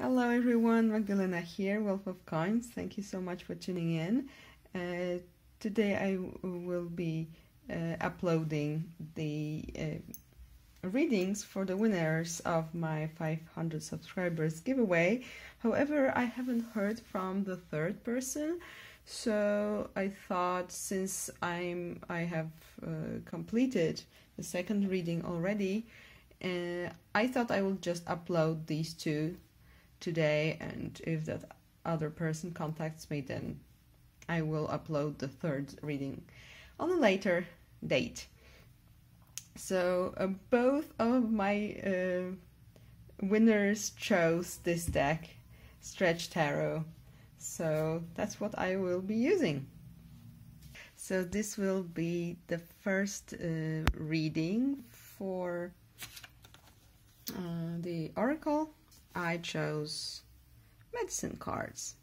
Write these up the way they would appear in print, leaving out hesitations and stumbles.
Hello everyone, Magdalena here, Wealth of Coins. Thank you so much for tuning in. Today I will be uploading the readings for the winners of my 500 subscribers giveaway. However, I haven't heard from the third person, so I thought since I have completed the second reading already, I thought I will just upload these two today, and if that other person contacts me, then I will upload the third reading on a later date. So both of my winners chose this deck, Stretch Tarot, so that's what I will be using. So this will be the first reading for the Oracle. I chose medicine cards,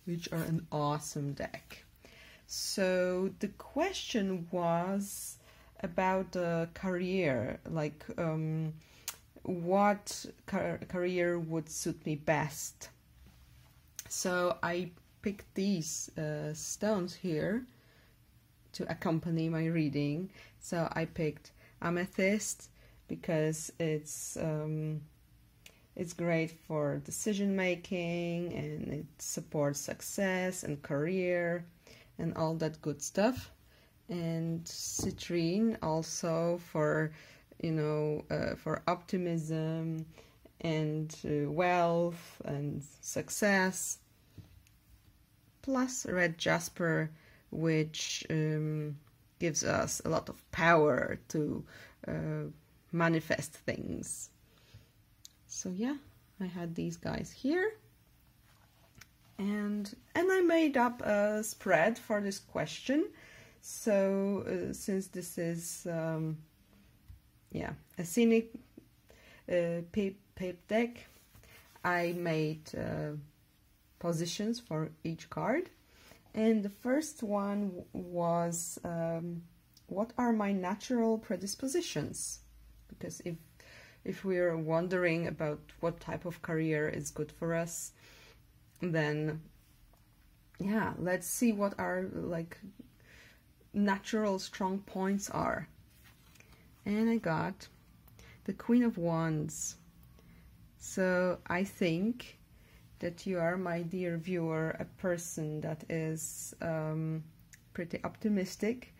which are an awesome deck. So the question was about the career, like what career would suit me best. So I picked these stones here to accompany my reading. So I picked amethyst because it's great for decision making, and it supports success and career and all that good stuff. And citrine also for, for optimism and wealth and success. Plus red jasper, which gives us a lot of power to manifest things. So yeah, I had these guys here, and I made up a spread for this question. So since this is a scenic paper deck, I made positions for each card, and the first one was what are my natural predispositions? Because if we're wondering about what type of career is good for us, then yeah, let's see what our like natural strong points are. And I got the Queen of Wands. So I think that you are, my dear viewer, a person that is pretty optimistic,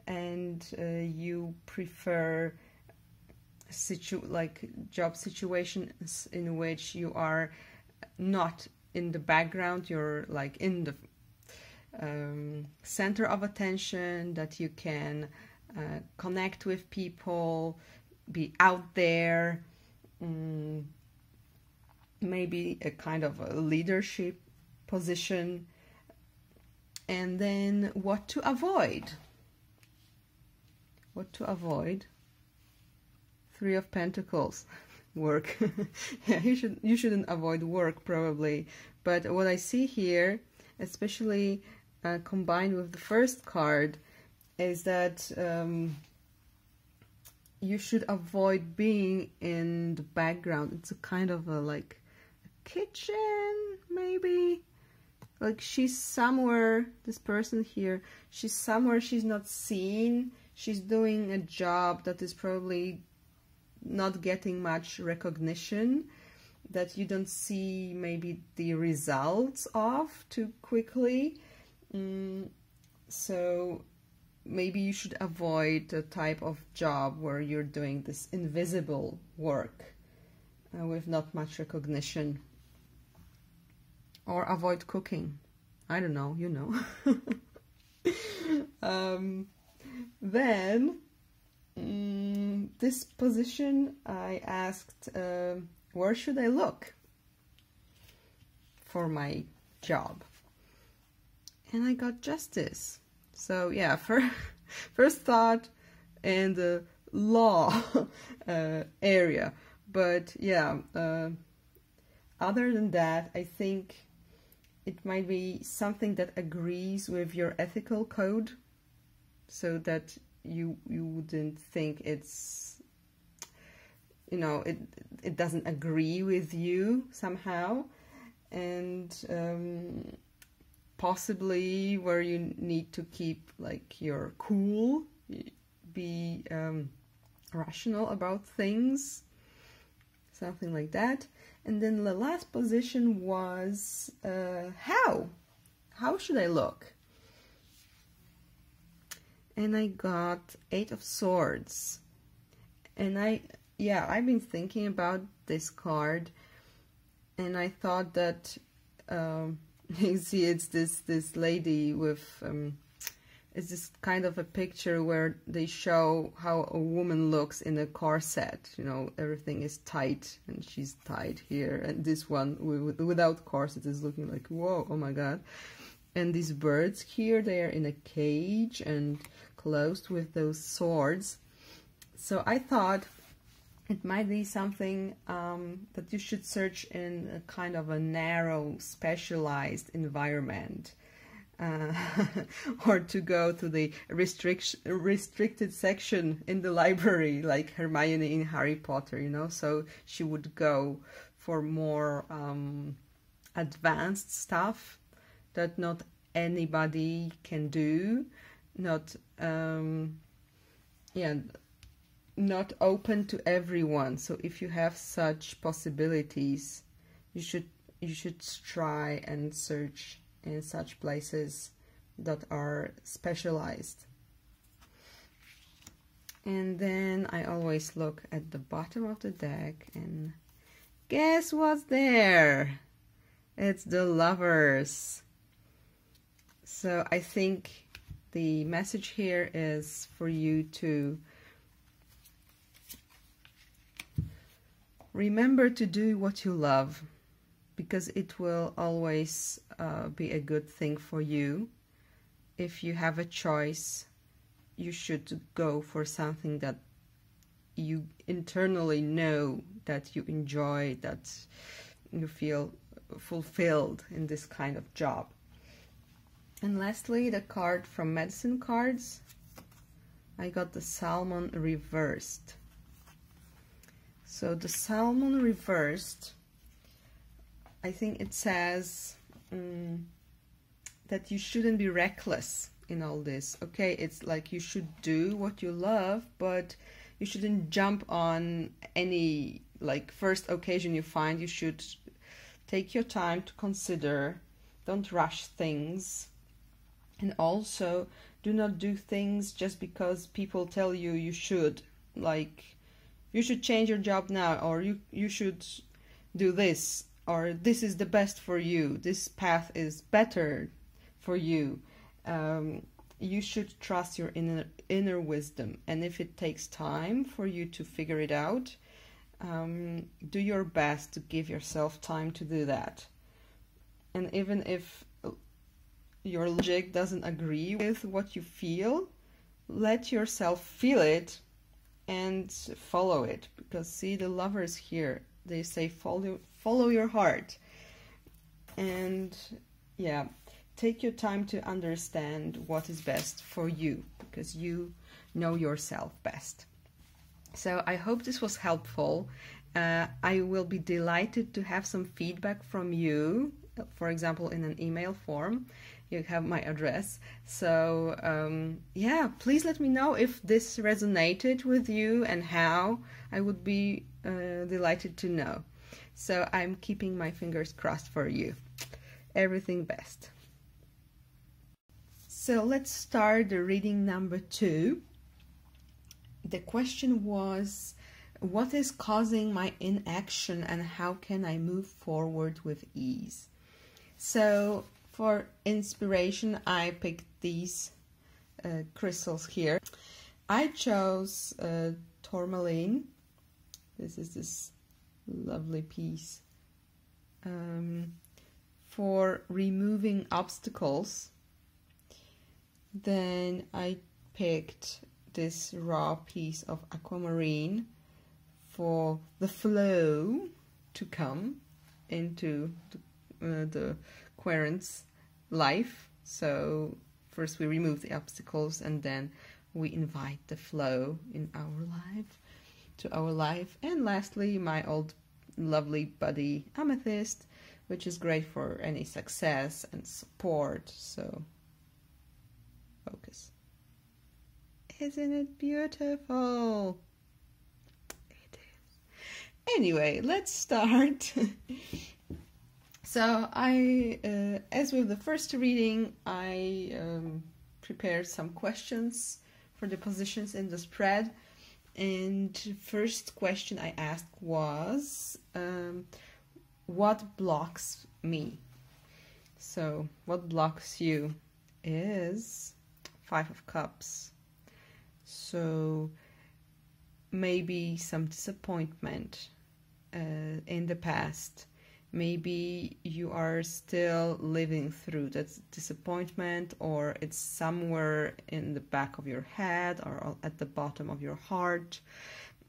and you prefer job situations in which you are not in the background, you're like in the center of attention, that you can connect with people, be out there, maybe a kind of a leadership position. And then what to avoid? Three of Pentacles, work. Yeah, you shouldn't avoid work probably, but what I see here, especially combined with the first card, is that you should avoid being in the background. It's a kind of a kitchen, maybe. Like she's somewhere, this person here, she's somewhere, she's not seen. She's doing a job that is probably not getting much recognition, that you don't see maybe the results of too quickly. So maybe you should avoid the type of job where you're doing this invisible work with not much recognition. Or avoid cooking. I don't know, you know. Then this position, I asked where should I look for my job, and I got Justice. So yeah, first thought in the law area, but yeah, other than that, I think it might be something that agrees with your ethical code, so that you wouldn't think it's, it doesn't agree with you somehow. and possibly where you need to keep like your cool, be rational about things, something like that. And then the last position was how should I look? And I got 8 of Swords. And I've been thinking about this card, and I thought that you see, it's this lady with it's this kind of a picture where they show how a woman looks in a corset. You know, everything is tight, and she's tight here, and this one without corset is looking like, whoa, oh my god. And these birds here, they are in a cage and closed with those swords. So I thought it might be something that you should search in a kind of a narrow, specialized environment, or to go to the restricted section in the library, like Hermione in Harry Potter, you know. So she would go for more advanced stuff that not anybody can do, not not open to everyone. So if you have such possibilities, you should try and search in such places that are specialized. And then I always look at the bottom of the deck, and guess what's there? It's the Lovers. So I think the message here is for you to remember to do what you love, because it will always be a good thing for you. If you have a choice, you should go for something that you internally know that you enjoy, that you feel fulfilled in this kind of job. And lastly, the card from Medicine Cards. I got the Salmon reversed. So the Salmon reversed, I think it says that you shouldn't be reckless in all this. Okay, it's like you should do what you love, but you shouldn't jump on any like first occasion you find. You should take your time to consider, don't rush things, and also do not do things just because people tell you you should, like you should change your job now, or you should do this, or this is the best for you, this path is better for you. You should trust your inner wisdom, and if it takes time for you to figure it out, do your best to give yourself time to do that. And even if your logic doesn't agree with what you feel, let yourself feel it and follow it. Because see, the Lovers here, they say follow your heart. And yeah, take your time to understand what is best for you, because you know yourself best. So I hope this was helpful. I will be delighted to have some feedback from you, for example in an email form. You have my address. So yeah, please let me know if this resonated with you and how. I would be delighted to know. So I'm keeping my fingers crossed for you. Everything best. So let's start the reading number 2. The question was, what is causing my inaction and how can I move forward with ease? So for inspiration, I picked these crystals here. I chose tourmaline. This is this lovely piece for removing obstacles. Then I picked this raw piece of aquamarine for the flow to come into the Querent's life. So first we remove the obstacles and then we invite the flow in our life, And lastly, my old lovely buddy Amethyst which is great for any success and support. So focus. Isn't it beautiful? It is. Anyway, let's start. So as with the first reading, I prepared some questions for the positions in the spread. And first question I asked was, what blocks me? So what blocks you is 5 of Cups. So maybe some disappointment in the past. Maybe you are still living through that disappointment, or it's somewhere in the back of your head or at the bottom of your heart.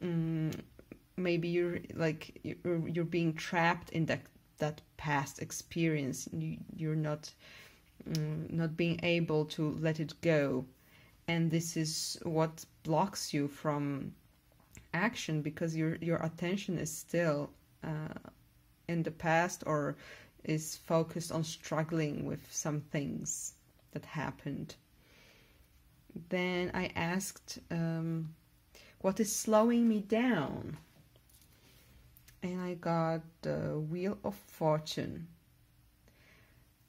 Maybe you're being trapped in that past experience. You're not being able to let it go, and this is what blocks you from action, because your attention is still in the past, or is focused on struggling with some things that happened. Then I asked, what is slowing me down? And I got the Wheel of Fortune.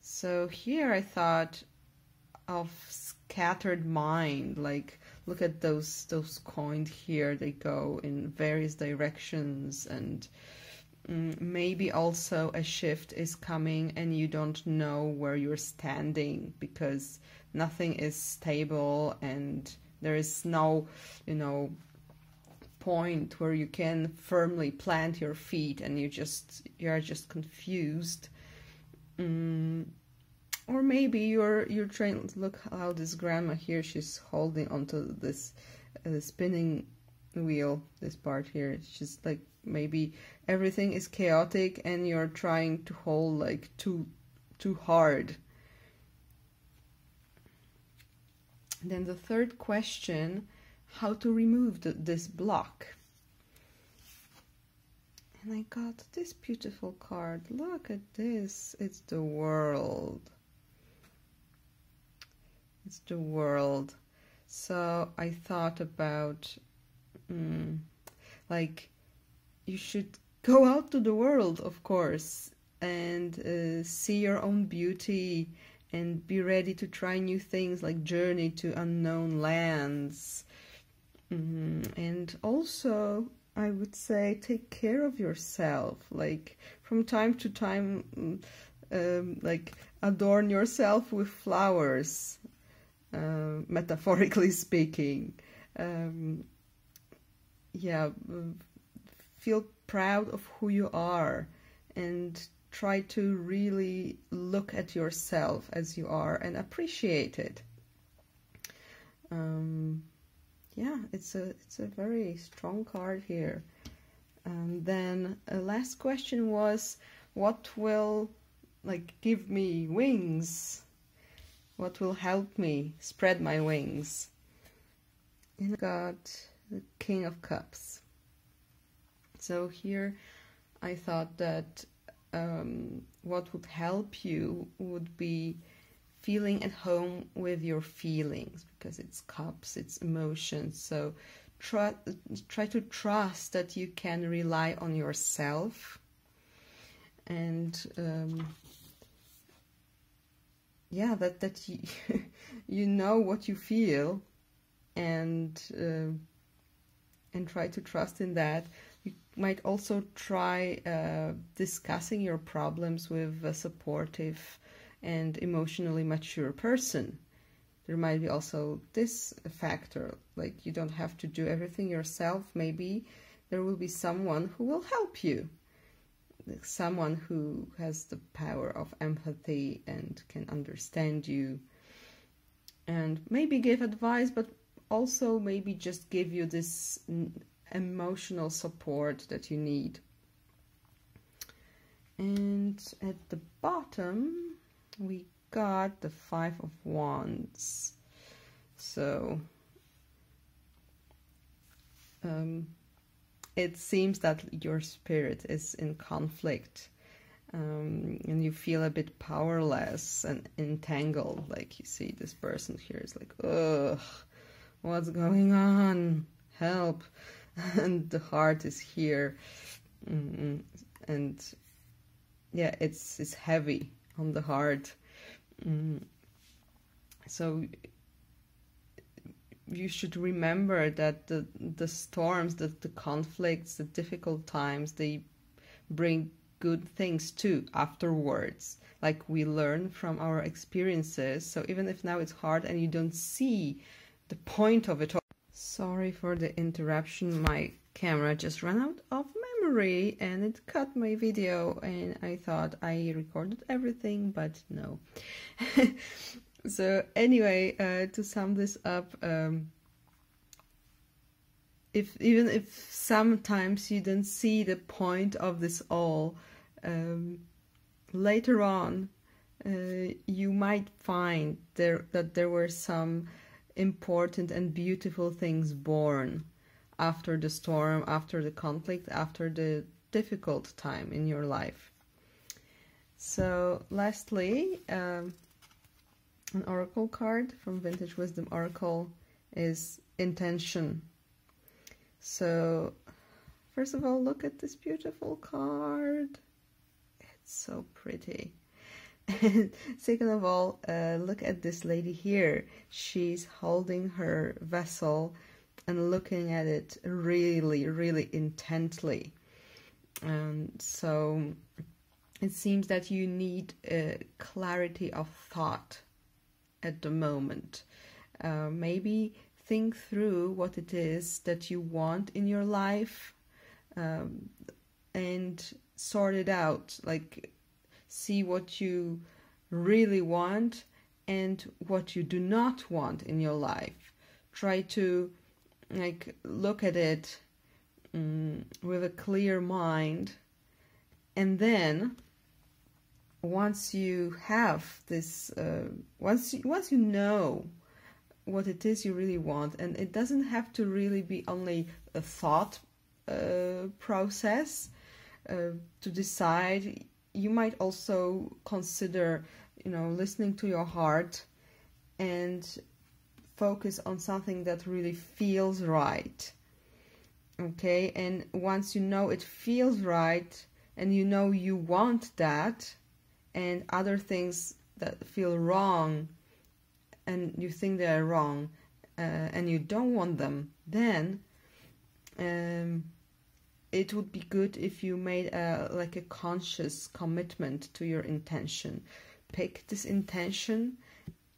So here I thought of scattered mind, like look at those coins here, they go in various directions, and maybe also a shift is coming and you don't know where you're standing, because nothing is stable and there is no, point where you can firmly plant your feet, and you are just confused. Or maybe you're trying. Look how this grandma here, she's holding onto this spinning wheel, this part here. She's like, maybe everything is chaotic and you're trying to hold like too hard. Then the third question, how to remove this block. And I got this beautiful card. Look at this. It's the World. It's the World. So I thought about like, you should go out to the world, of course, and see your own beauty and be ready to try new things, like journey to unknown lands. And also, I would say, take care of yourself, like from time to time, like adorn yourself with flowers, metaphorically speaking. Feel proud of who you are and try to really look at yourself as you are and appreciate it. It's a very strong card here. Then a last question was, what will give me wings? What will help me spread my wings? And I got the King of Cups. So here I thought that what would help you would be feeling at home with your feelings, because it's cups, it's emotions. So try to trust that you can rely on yourself, and that you know what you feel, and try to trust in that. You might also try discussing your problems with a supportive and emotionally mature person. There might be also this factor, like you don't have to do everything yourself. Maybe there will be someone who will help you, someone who has the power of empathy and can understand you, and maybe give advice, but also maybe just give you this emotional support that you need. And at the bottom we got the 5 of Wands. So it seems that your spirit is in conflict and you feel a bit powerless and entangled. Like you see this person here is like, ugh, what's going on? Help. And the heart is here. And yeah, it's heavy on the heart. So you should remember that the storms, the conflicts, the difficult times, they bring good things too afterwards. Like we learn from our experiences. So even if now it's hard and you don't see the point of it all. Sorry for the interruption. My camera just ran out of memory and it cut my video, and I thought I recorded everything, but no. So anyway, to sum this up, even if sometimes you don't see the point of this all, later on you might find that there were some important and beautiful things born after the storm, after the conflict, after the difficult time in your life. So lastly, an oracle card from Vintage Wisdom Oracle is intention. So first of all, look at this beautiful card. It's so pretty. And second of all, look at this lady here. She's holding her vessel and looking at it really, really intently. And so it seems that you need clarity of thought at the moment. Maybe think through what it is that you want in your life, and sort it out. Like, see what you really want and what you do not want in your life. Try to look at it with a clear mind, and then once you have this, once you know what it is you really want, and it doesn't have to really be only a thought process to decide. You might also consider, listening to your heart and focus on something that really feels right. Okay, and once you know it feels right and you know you want that, and other things that feel wrong and you think they are wrong, and you don't want them, then it would be good if you made a conscious commitment to your intention. Pick this intention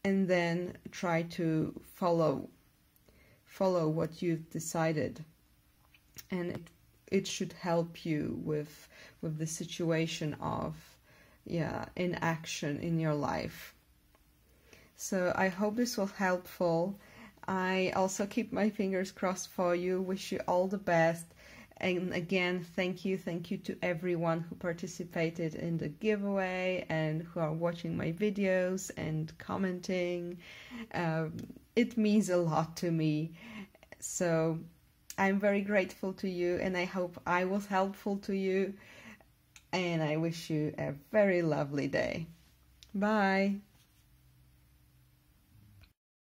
and then try to follow what you've decided, and it should help you with the situation of inaction in your life. So I hope this was helpful. I also keep my fingers crossed for you. Wish you all the best. And again, thank you to everyone who participated in the giveaway and who are watching my videos and commenting. It means a lot to me. So I'm very grateful to you, and I hope I was helpful to you. And I wish you a very lovely day. Bye.